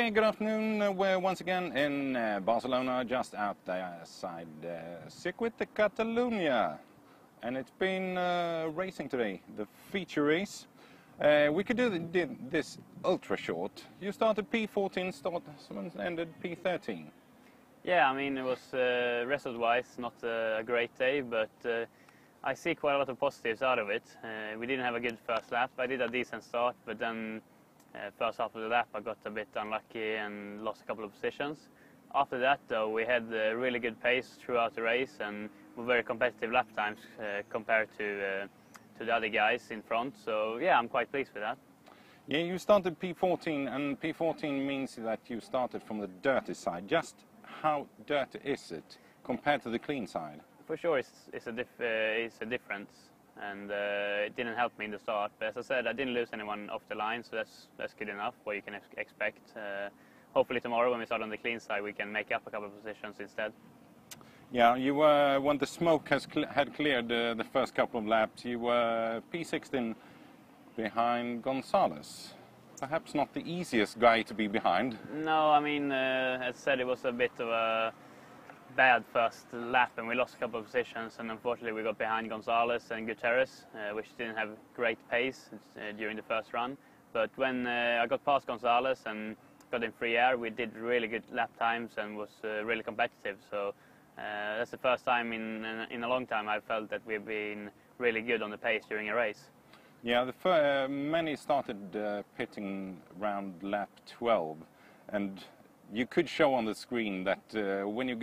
Okay, good afternoon. We're once again in Barcelona, just outside Circuit de Catalunya. And it's been racing today, the feature race. We could do this ultra short. You started P14, someone ended P13. Yeah, I mean, it was result-wise not a great day, but I see quite a lot of positives out of it. We didn't have a good first lap. I did a decent start, but then first half of the lap I got a bit unlucky and lost a couple of positions. After that, though, we had really good pace throughout the race and very competitive lap times compared to the other guys in front. So yeah, I'm quite pleased with that. Yeah, you started P14, and P14 means that you started from the dirty side. Just how dirty is it compared to the clean side? For sure, it's a difference, and it didn't help me in the start. But as I said, I didn't lose anyone off the line, so that's good enough. What you can expect. Hopefully tomorrow, when we start on the clean side, we can make up a couple of positions instead. Yeah, you were, when the smoke had cleared the first couple of laps, you were P16 behind Gonzalez. Perhaps not the easiest guy to be behind. No, I mean, as I said, it was a bit of a bad first lap and we lost a couple of positions, and unfortunately we got behind Gonzalez and Gutierrez, which didn't have great pace during the first run. But when I got past Gonzalez and got in free air, we did really good lap times and was really competitive. So that's the first time in a long time I felt that we've been really good on the pace during a race. Yeah, many started pitting around lap 12, and you could show on the screen that when you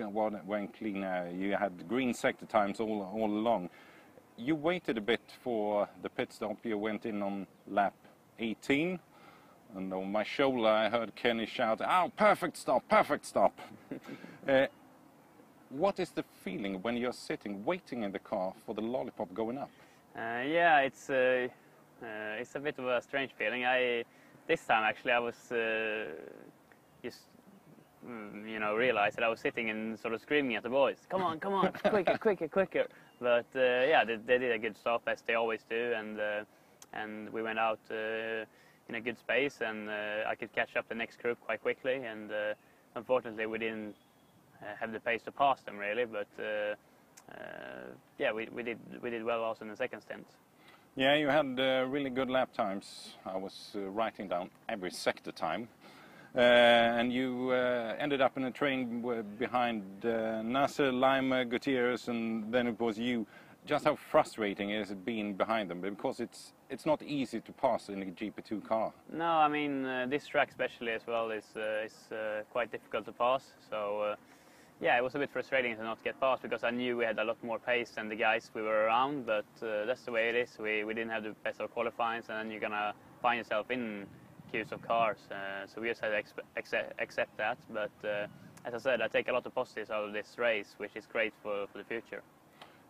went clean air, you had green sector times all along. You waited a bit for the pit stop. You went in on lap 18, and on my shoulder I heard Kenny shout, "Oh, perfect stop, perfect stop." What is the feeling when you're sitting, waiting in the car for the lollipop going up? Yeah, it's a bit of a strange feeling. This time actually I was just realized that I was sitting and sort of screaming at the boys, "Come on, come on, quicker, quicker, quicker!" But yeah, they did a good stop as they always do, and we went out in a good space, and I could catch up the next group quite quickly. And unfortunately, we didn't have the pace to pass them really, but yeah, we did well also in the second stint. Yeah, you had really good lap times. I was writing down every sector time. And you ended up in a train behind Nasser, Lima, Gutierrez, and then it was you. Just how frustrating is it being behind them? Because it's not easy to pass in a GP2 car. No, I mean, this track especially as well is quite difficult to pass. So yeah, it was a bit frustrating to not get past, because I knew we had a lot more pace than the guys we were around, but that's the way it is. We didn't have the best of qualifyings, and then you're going to find yourself in queues of cars. So we just had to accept that. But as I said, I take a lot of positives out of this race, which is great for the future.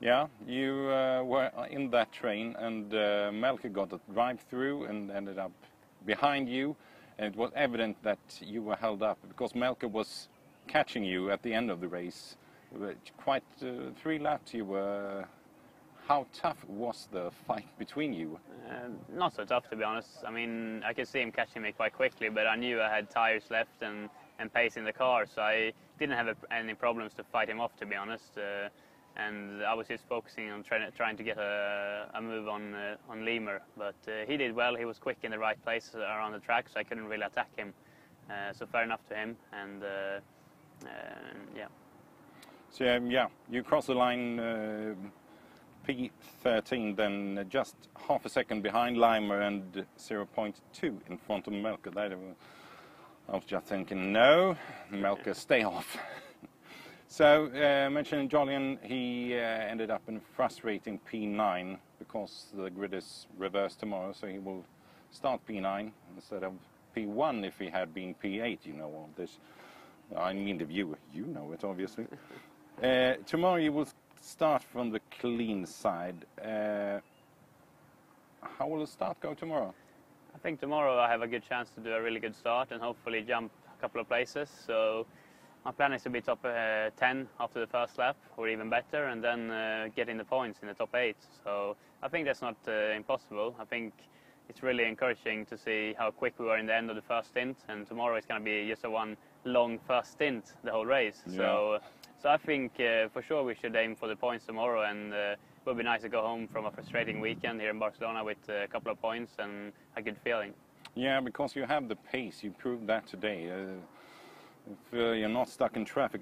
Yeah, you were in that train, and Melke got a drive-through and ended up behind you, and it was evident that you were held up because Melke was catching you at the end of the race. Quite 3 laps you were. How tough was the fight between you? Not so tough, to be honest. I mean, I could see him catching me quite quickly, but I knew I had tires left and pace in the car, so I didn't have any problems to fight him off, to be honest. And I was just focusing on trying to get a move on Lemur, but he did well. He was quick in the right place around the track, so I couldn't really attack him. So fair enough to him, and yeah. So yeah, you crossed the line P13, then just half a second behind Lima and 0.2 in front of Melke. I was just thinking, no, Melke, stay off. So, mentioning Jolyon, he ended up in a frustrating P9 because the grid is reversed tomorrow, so he will start P9 instead of P1 if he had been P8, you know all this. I mean the viewer, you know it obviously. Tomorrow you will start from the clean side. How will the start go tomorrow? I think tomorrow I have a good chance to do a really good start and hopefully jump a couple of places. So my plan is to be top 10 after the first lap, or even better, and then get in the points in the top 8. So I think that's not impossible. I think it's really encouraging to see how quick we were in the end of the first stint, and tomorrow it's going to be just a one long first stint the whole race. Yeah. So I think for sure we should aim for the points tomorrow, and it would be nice to go home from a frustrating weekend here in Barcelona with a couple of points and a good feeling. Yeah, because you have the pace. You proved that today. If you're not stuck in traffic.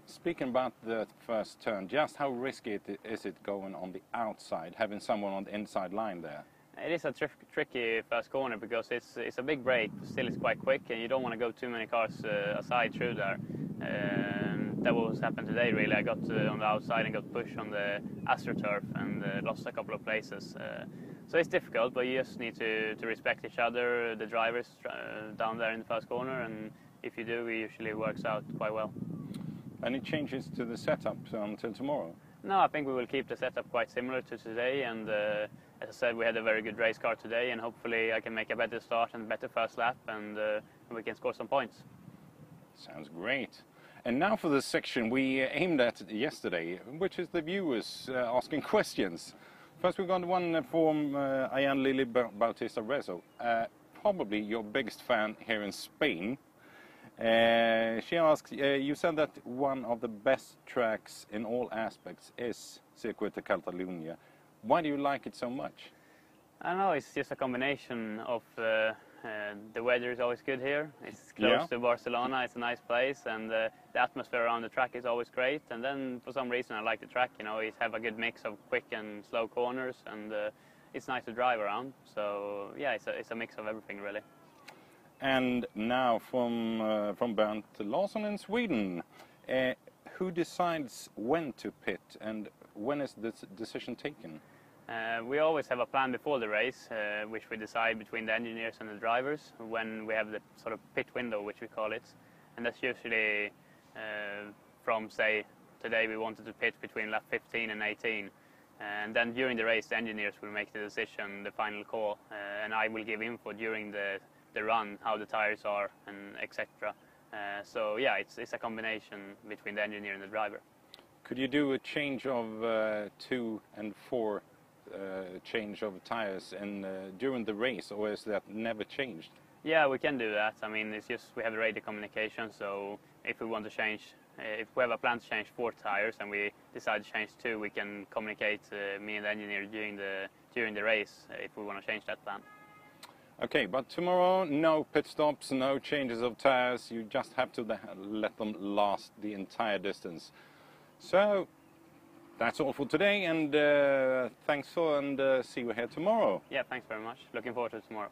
Speaking about the first turn, just how risky is it going on the outside, having someone on the inside line there? It is a tricky first corner because it's a big break, but still it's quite quick, and you don't want to go too many cars aside through there. That was happened today really. I got on the outside and got pushed on the AstroTurf and lost a couple of places. So it's difficult, but you just need to respect each other, the drivers down there in the first corner, and if you do, it usually works out quite well. Any changes to the setup until tomorrow? No, I think we will keep the setup quite similar to today, and as I said, we had a very good race car today, and hopefully I can make a better start and better first lap, and we can score some points. Sounds great. And now for the section we aimed at yesterday, which is the viewers asking questions. First we got one from Ayan Lili Bautista Rezo, probably your biggest fan here in Spain. She asks, you said that one of the best tracks in all aspects is Circuit de Catalunya. Why do you like it so much? I don't know, it's just a combination of the weather is always good here. It's close to Barcelona, it's a nice place, and the atmosphere around the track is always great. And then for some reason I like the track, you know, it have a good mix of quick and slow corners, and it's nice to drive around. So yeah, it's a mix of everything really. And now from Bernd Larsson in Sweden, who decides when to pit and when is this decision taken? We always have a plan before the race, which we decide between the engineers and the drivers when we have the sort of pit window, which we call it. And that's usually from, say, today we wanted to pit between lap 15 and 18. And then during the race, the engineers will make the decision, the final call, and I will give info during the run, how the tires are, and etc. So yeah, it's a combination between the engineer and the driver. Could you do a change of 2 and 4 change of tires during the race, or is that never changed? Yeah, we can do that. I mean, it's just we have radio communication, so if we want to change, if we have a plan to change 4 tires and we decide to change 2, we can communicate me and the engineer during the race if we want to change that plan. Okay, but tomorrow no pit stops, no changes of tires. You just have to let them last the entire distance. So that's all for today, and thanks and see you here tomorrow. Yeah, thanks very much. Looking forward to tomorrow.